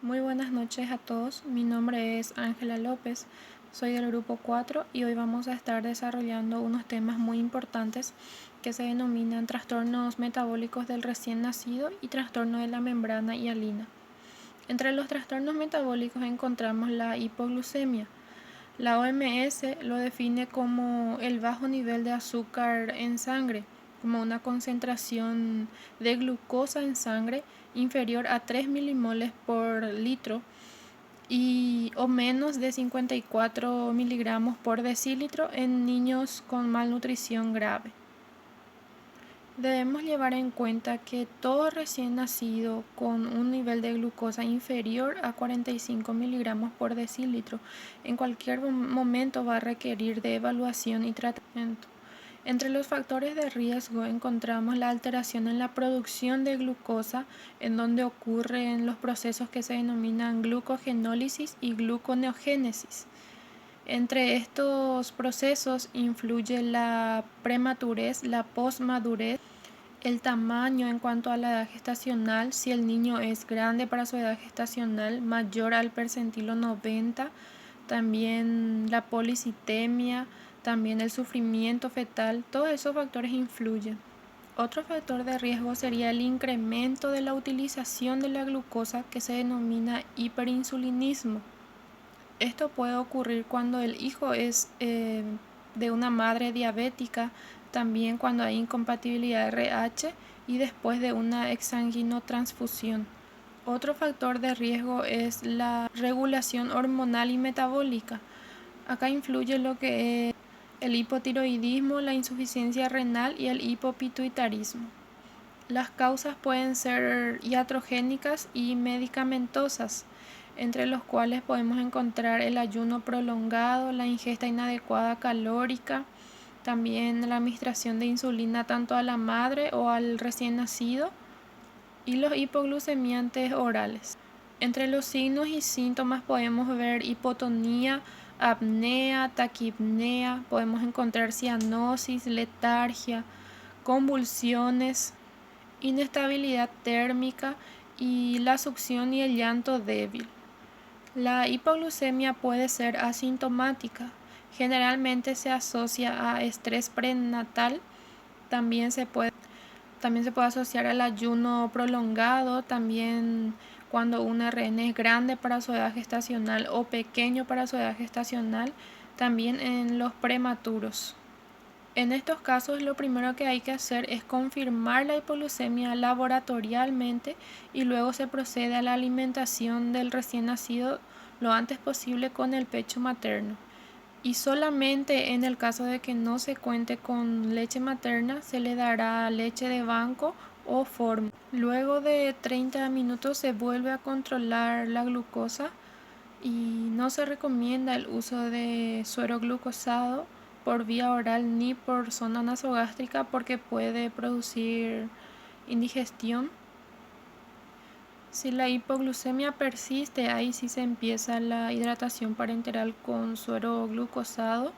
Muy buenas noches a todos, mi nombre es Ángela López, soy del grupo 4 y hoy vamos a estar desarrollando unos temas muy importantes que se denominan trastornos metabólicos del recién nacido y trastorno de la membrana hialina. Entre los trastornos metabólicos encontramos la hipoglucemia. La OMS lo define como el bajo nivel de azúcar en sangre, como una concentración de glucosa en sangre inferior a 3 milimoles por litro o menos de 54 miligramos por decilitro en niños con malnutrición grave. Debemos llevar en cuenta que todo recién nacido con un nivel de glucosa inferior a 45 miligramos por decilitro en cualquier momento va a requerir de evaluación y tratamiento. Entre los factores de riesgo encontramos la alteración en la producción de glucosa, en donde ocurren los procesos que se denominan glucogenólisis y gluconeogénesis. Entre estos procesos influye la prematurez, la posmadurez, el tamaño en cuanto a la edad gestacional, si el niño es grande para su edad gestacional, mayor al percentilo 90, también la policitemia, también el sufrimiento fetal, todos esos factores influyen. Otro factor de riesgo sería el incremento de la utilización de la glucosa que se denomina hiperinsulinismo. Esto puede ocurrir cuando el hijo es de una madre diabética, también cuando hay incompatibilidad RH y después de una exsanguinotransfusión. Otro factor de riesgo es la regulación hormonal y metabólica. Acá influye lo que es el hipotiroidismo, la insuficiencia renal y el hipopituitarismo. Las causas pueden ser iatrogénicas y medicamentosas, entre los cuales podemos encontrar el ayuno prolongado, la ingesta inadecuada calórica, también la administración de insulina tanto a la madre o al recién nacido y los hipoglucemiantes orales. Entre los signos y síntomas podemos ver hipotonía, apnea, taquipnea, podemos encontrar cianosis, letargia, convulsiones, inestabilidad térmica y la succión y el llanto débil. La hipoglucemia puede ser asintomática. Generalmente se asocia a estrés prenatal. También se puede asociar al ayuno prolongado, también cuando un RN es grande para su edad gestacional o pequeño para su edad gestacional, también en los prematuros. En estos casos, lo primero que hay que hacer es confirmar la hipoglucemia laboratorialmente y luego se procede a la alimentación del recién nacido lo antes posible con el pecho materno. Y solamente en el caso de que no se cuente con leche materna, se le dará leche de banco o fórmula. Luego de 30 minutos se vuelve a controlar la glucosa y no se recomienda el uso de suero glucosado por vía oral ni por sonda nasogástrica porque puede producir indigestión. Si la hipoglucemia persiste, ahí sí se empieza la hidratación parenteral con suero glucosado,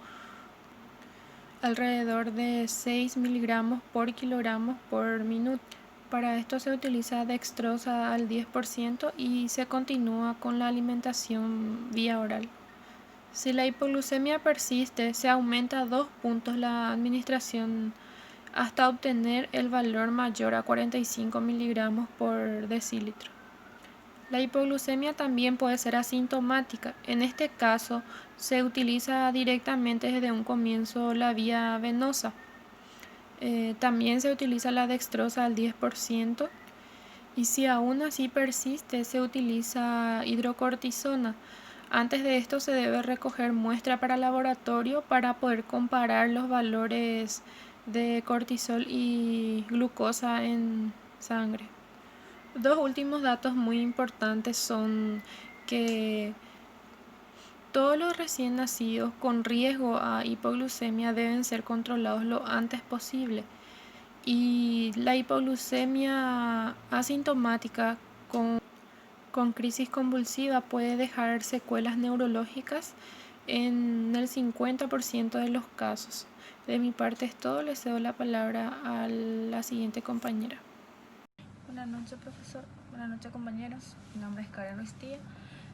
alrededor de 6 miligramos por kilogramo por minuto. Para esto se utiliza dextrosa al 10% y se continúa con la alimentación vía oral. Si la hipoglucemia persiste, se aumenta 2 puntos la administración hasta obtener el valor mayor a 45 miligramos por decilitro. La hipoglucemia también puede ser asintomática. En este caso, se utiliza directamente desde un comienzo la vía venosa. También se utiliza la dextrosa al 10%. Y si aún así persiste, se utiliza hidrocortisona. Antes de esto se debe recoger muestra para laboratorio para poder comparar los valores de cortisol y glucosa en sangre. Dos últimos datos muy importantes son que todos los recién nacidos con riesgo a hipoglucemia deben ser controlados lo antes posible. Y la hipoglucemia asintomática con crisis convulsiva puede dejar secuelas neurológicas en el 50% de los casos. De mi parte es todo, le cedo la palabra a la siguiente compañera. Buenas noches, profesor. Buenas noches, compañeros. Mi nombre es Karen Ruistía.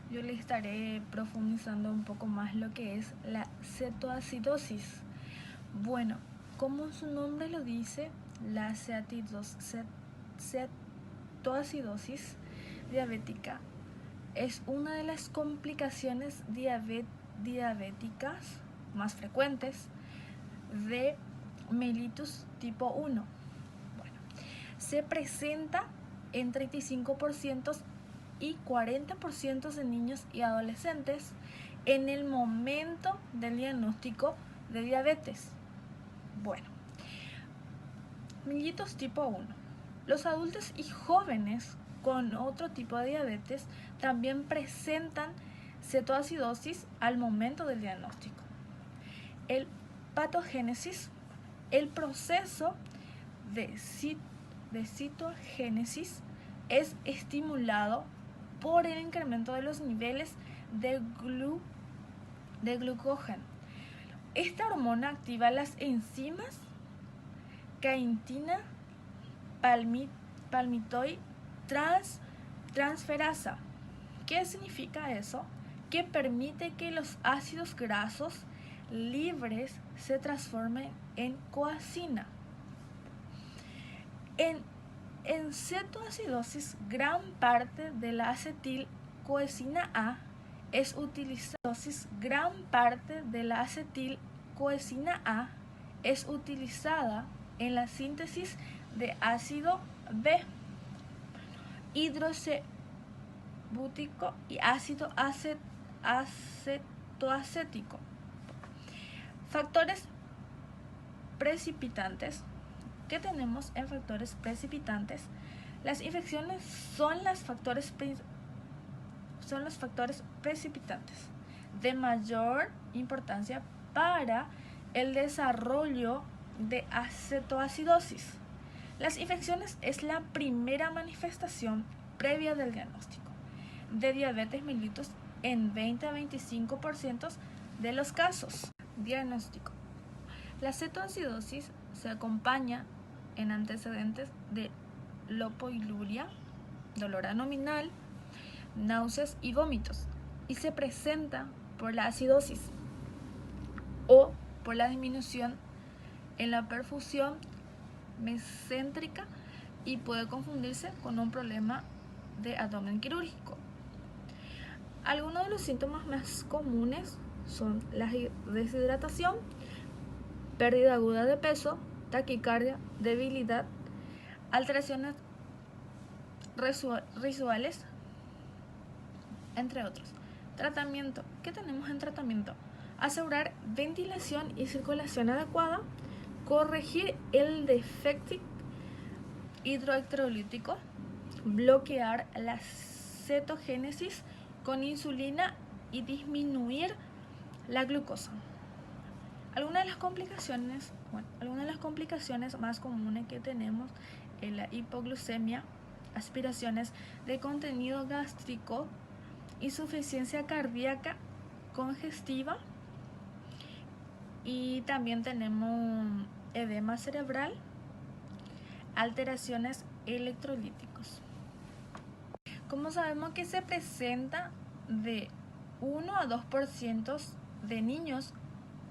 Yo les estaré profundizando un poco más lo que es la cetoacidosis. Bueno, como su nombre lo dice, la cetoacidosis diabética es una de las complicaciones diabéticas más frecuentes de mellitus tipo 1. Bueno, se presenta en 35% y 40% de niños y adolescentes en el momento del diagnóstico de diabetes. Bueno, mellitus tipo 1. Los adultos y jóvenes con otro tipo de diabetes también presentan cetoacidosis al momento del diagnóstico. El patogénesis, el proceso de citogénesis es estimulado por el incremento de los niveles de glucógeno. Esta hormona activa las enzimas caintina palmitoid transferasa. ¿Qué significa eso? Que permite que los ácidos grasos libres se transformen en coacina. En cetoacidosis, gran parte de la acetilcoenzima A es utilizada en la síntesis de ácido B, hidroxibutilo y ácido acetoacético. Factores precipitantes. ¿Qué tenemos en factores precipitantes? Las infecciones son los factores precipitantes de mayor importancia para el desarrollo de cetoacidosis. Las infecciones es la primera manifestación previa del diagnóstico de diabetes mellitus en 20 a 25% de los casos. Diagnóstico. La cetoacidosis se acompaña en antecedentes de lipoluria, dolor abdominal, náuseas y vómitos, y se presenta por la acidosis o por la disminución en la perfusión mescéntrica y puede confundirse con un problema de abdomen quirúrgico. Algunos de los síntomas más comunes son la deshidratación, pérdida aguda de peso, taquicardia, debilidad, alteraciones visuales, entre otros. Tratamiento. ¿Qué tenemos en tratamiento? Asegurar ventilación y circulación adecuada, corregir el defecto hidroelectrolítico, bloquear la cetogénesis con insulina y disminuir la glucosa. Algunas de las complicaciones más comunes que tenemos es la hipoglucemia, aspiraciones de contenido gástrico, insuficiencia cardíaca congestiva, y también tenemos edema cerebral, alteraciones electrolíticos. Como sabemos que se presenta de 1 a 2% de niños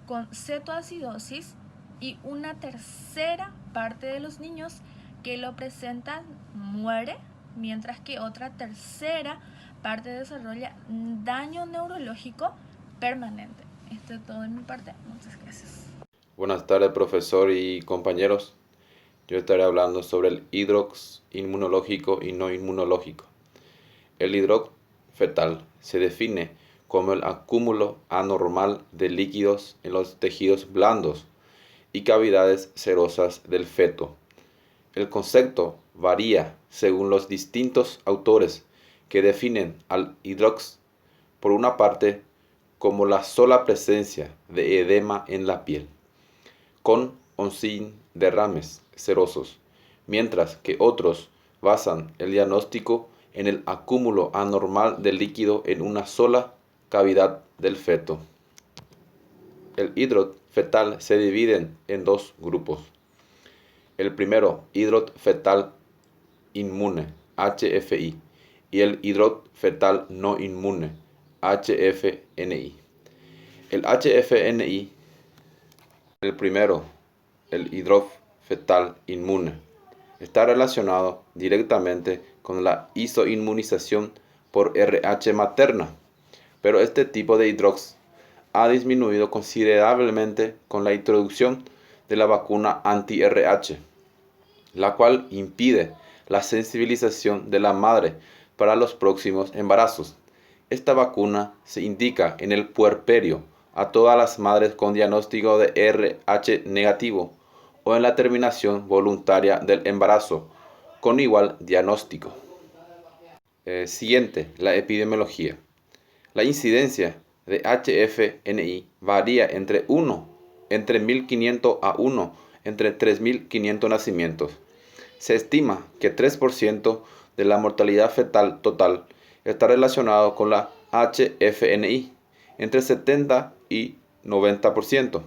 con cetoacidosis y una tercera parte de los niños que lo presentan muere, mientras que otra tercera parte desarrolla daño neurológico permanente. Esto es todo de mi parte. Muchas gracias. Buenas tardes, profesor y compañeros. Yo estaré hablando sobre el hidrox inmunológico y no inmunológico. El hidrox fetal se define como el acúmulo anormal de líquidos en los tejidos blandos y cavidades serosas del feto. El concepto varía según los distintos autores que definen al hidrox, por una parte, como la sola presencia de edema en la piel, con o sin derrames serosos, mientras que otros basan el diagnóstico en el acúmulo anormal de líquido en una sola cavidad del feto. El hidrox fetal se divide en dos grupos. El primero, hidrox fetal inmune, HFI, y el hidrox fetal no inmune, HFNI. El HFNI, el primero, el hidrox fetal inmune, está relacionado directamente con la isoinmunización por RH materna, pero este tipo de hidrox ha disminuido considerablemente con la introducción de la vacuna anti-RH, la cual impide la sensibilización de la madre para los próximos embarazos. Esta vacuna se indica en el puerperio a todas las madres con diagnóstico de RH negativo o en la terminación voluntaria del embarazo con igual diagnóstico. Siguiente, la epidemiología. La incidencia de HFNI varía entre 1/1500 a 1/3500 nacimientos. Se estima que 3% de la mortalidad fetal total está relacionado con la HFNI. Entre 70 y 90%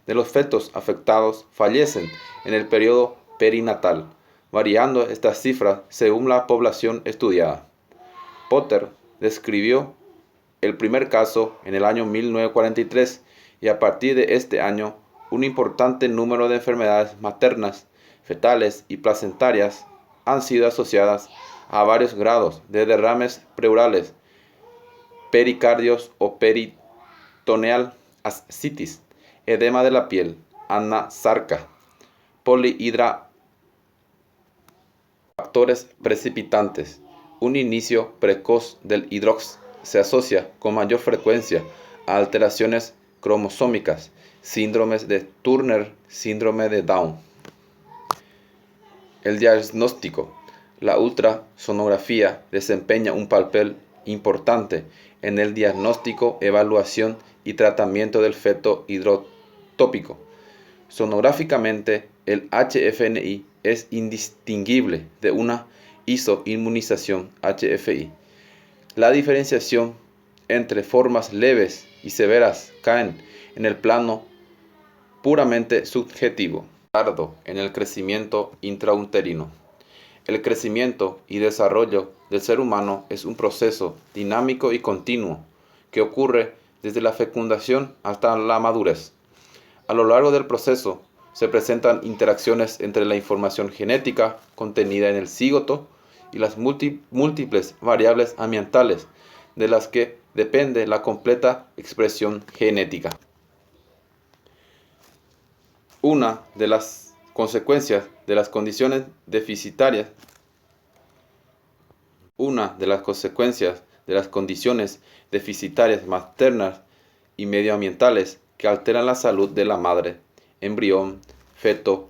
de los fetos afectados fallecen en el periodo perinatal, variando estas cifras según la población estudiada. Potter describió el primer caso en el año 1943 y a partir de este año un importante número de enfermedades maternas, fetales y placentarias han sido asociadas a varios grados de derrames pleurales, pericardios o peritoneal ascitis, edema de la piel, anasarca, polihidra. Factores precipitantes. Un inicio precoz del hidrox se asocia con mayor frecuencia a alteraciones cromosómicas, síndromes de Turner, síndrome de Down. El diagnóstico. La ultrasonografía desempeña un papel importante en el diagnóstico, evaluación y tratamiento del feto hidrotópico. Sonográficamente, el HFNI es indistinguible de una isoinmunización HFI. La diferenciación entre formas leves y severas caen en el plano puramente subjetivo. Retardo en el crecimiento intrauterino. El crecimiento y desarrollo del ser humano es un proceso dinámico y continuo que ocurre desde la fecundación hasta la madurez. A lo largo del proceso se presentan interacciones entre la información genética contenida en el cigoto y las múltiples variables ambientales de las que depende la completa expresión genética. Una de las consecuencias de las condiciones deficitarias maternas y medioambientales que alteran la salud de la madre, embrión, feto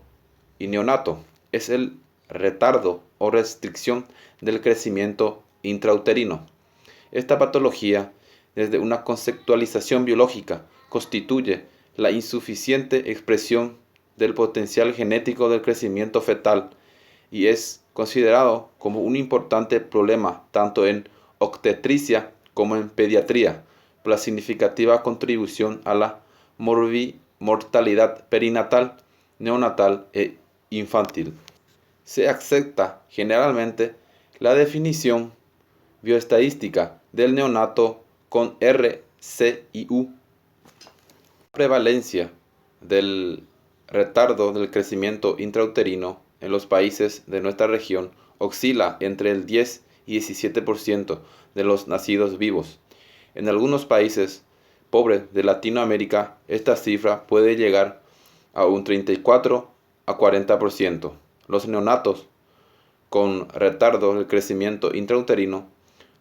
y neonato es el retardo o restricción del crecimiento intrauterino. Esta patología, desde una conceptualización biológica, constituye la insuficiente expresión del potencial genético del crecimiento fetal y es considerado como un importante problema tanto en obstetricia como en pediatría, por la significativa contribución a la mortalidad perinatal, neonatal e infantil. Se acepta generalmente la definición bioestadística del neonato con RCIU. La prevalencia del retardo del crecimiento intrauterino en los países de nuestra región oscila entre el 10 y 17% de los nacidos vivos. En algunos países pobres de Latinoamérica, esta cifra puede llegar a un 34 a 40%. Los neonatos con retardo del crecimiento intrauterino,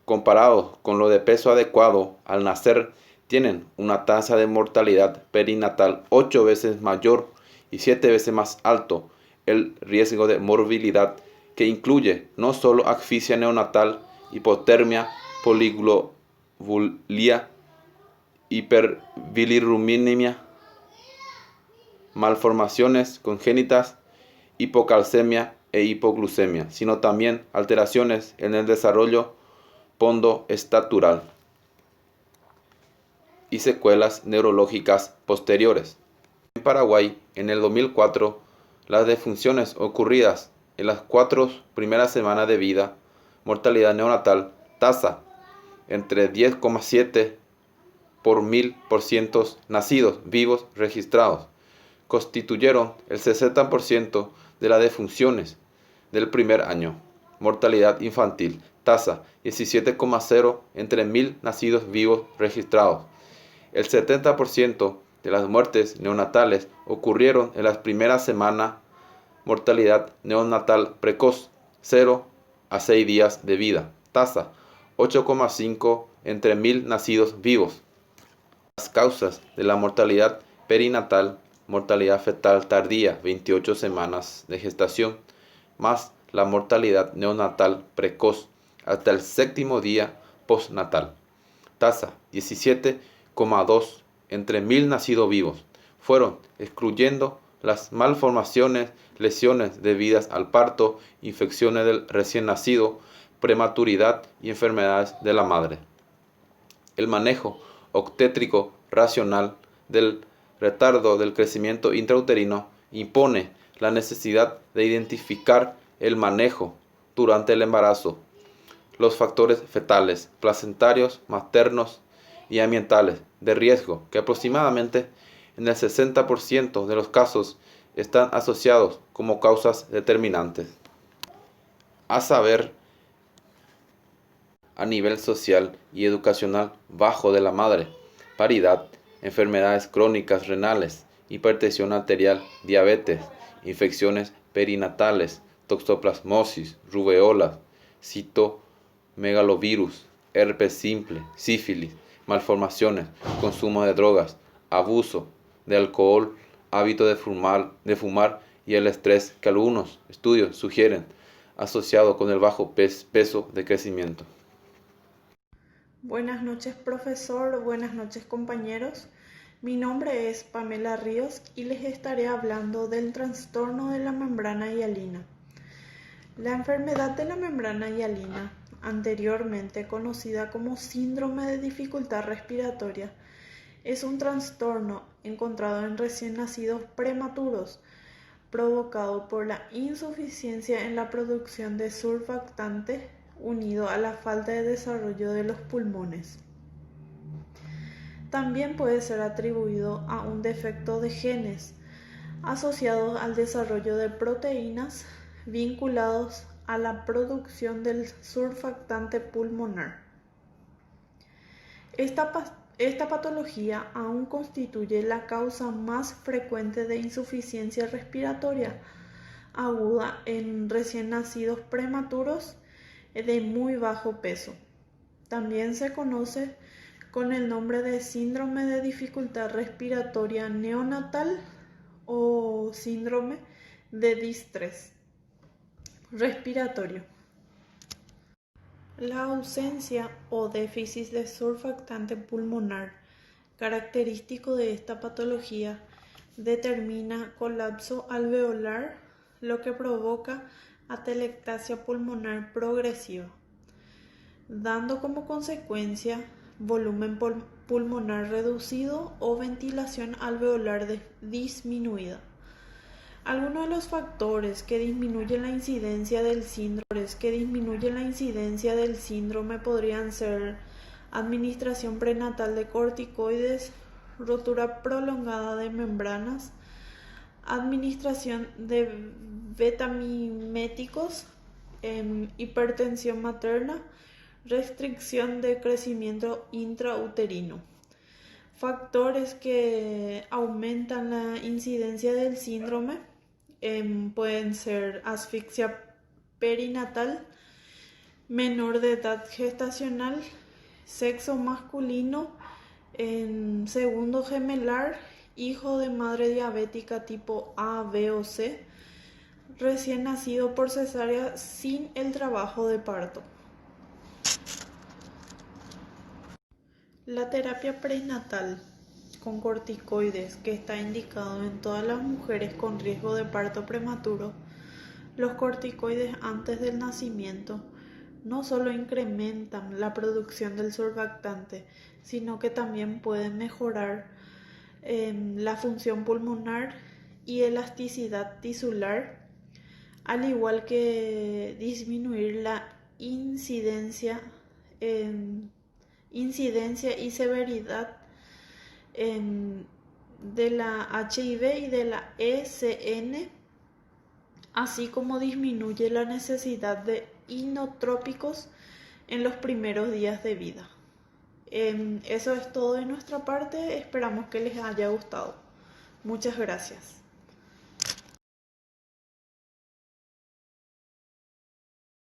comparados con lo de peso adecuado al nacer, tienen una tasa de mortalidad perinatal 8 veces mayor y 7 veces más alto el riesgo de morbilidad, que incluye no solo asfixia neonatal, hipotermia, poliglobulia, hiperbilirubinemia, malformaciones congénitas, hipocalcemia e hipoglucemia, sino también alteraciones en el desarrollo pondoestatural y secuelas neurológicas posteriores. En Paraguay, en el 2004, las defunciones ocurridas En las 4 primeras semanas de vida, mortalidad neonatal, tasa entre 10,7 por 1000% nacidos vivos registrados, constituyeron el 60% de las defunciones del primer año. Mortalidad infantil, tasa 17,0 entre 1000 nacidos vivos registrados. El 70% de las muertes neonatales ocurrieron en las primeras semanas. Mortalidad neonatal precoz, 0 a 6 días de vida, tasa 8,5 entre 1000 nacidos vivos. Las causas de la mortalidad perinatal, mortalidad fetal tardía, 28 semanas de gestación, más la mortalidad neonatal precoz hasta el 7º día postnatal, tasa 17,2 entre 1000 nacidos vivos, fueron excluyendo las malformaciones, lesiones debidas al parto, infecciones del recién nacido, prematuridad y enfermedades de la madre. El manejo obstétrico racional del retardo del crecimiento intrauterino impone la necesidad de identificar el manejo durante el embarazo, los factores fetales, placentarios, maternos y ambientales de riesgo que aproximadamente en el 60% de los casos están asociados como causas determinantes. A saber, a nivel social y educacional bajo de la madre, paridad, enfermedades crónicas renales, hipertensión arterial, diabetes, infecciones perinatales, toxoplasmosis, rubeola, citomegalovirus, herpes simple, sífilis, malformaciones, consumo de drogas, abuso de alcohol, hábito de fumar y el estrés que algunos estudios sugieren asociado con el bajo peso de crecimiento. Buenas noches, profesor. Buenas noches, compañeros. Mi nombre es Pamela Ríos y les estaré hablando del trastorno de la membrana hialina. La enfermedad de la membrana hialina, anteriormente conocida como síndrome de dificultad respiratoria, es un trastorno encontrado en recién nacidos prematuros, provocado por la insuficiencia en la producción de surfactante unido a la falta de desarrollo de los pulmones. También puede ser atribuido a un defecto de genes asociados al desarrollo de proteínas vinculados a la producción del surfactante pulmonar. Esta patología aún constituye la causa más frecuente de insuficiencia respiratoria aguda en recién nacidos prematuros de muy bajo peso. También se conoce con el nombre de síndrome de dificultad respiratoria neonatal o síndrome de distrés respiratorio. La ausencia o déficit de surfactante pulmonar característico de esta patología determina colapso alveolar, lo que provoca atelectasia pulmonar progresiva, dando como consecuencia volumen pulmonar reducido o ventilación alveolar disminuida. Algunos de los factores que disminuyen la incidencia del síndrome podrían ser administración prenatal de corticoides, rotura prolongada de membranas, administración de betamiméticos, hipertensión materna, restricción de crecimiento intrauterino. Factores que aumentan la incidencia del síndrome pueden ser asfixia perinatal, menor de edad gestacional, sexo masculino, segundo gemelar, hijo de madre diabética tipo A, B o C, recién nacido por cesárea sin el trabajo de parto. La terapia prenatal con corticoides, que está indicado en todas las mujeres con riesgo de parto prematuro, los corticoides antes del nacimiento no solo incrementan la producción del surfactante, sino que también pueden mejorar la función pulmonar y elasticidad tisular, al igual que disminuir la incidencia y severidad de la HIV y de la ECN, así como disminuye la necesidad de inotrópicos en los primeros días de vida. Eso es todo de nuestra parte, esperamos que les haya gustado. Muchas gracias.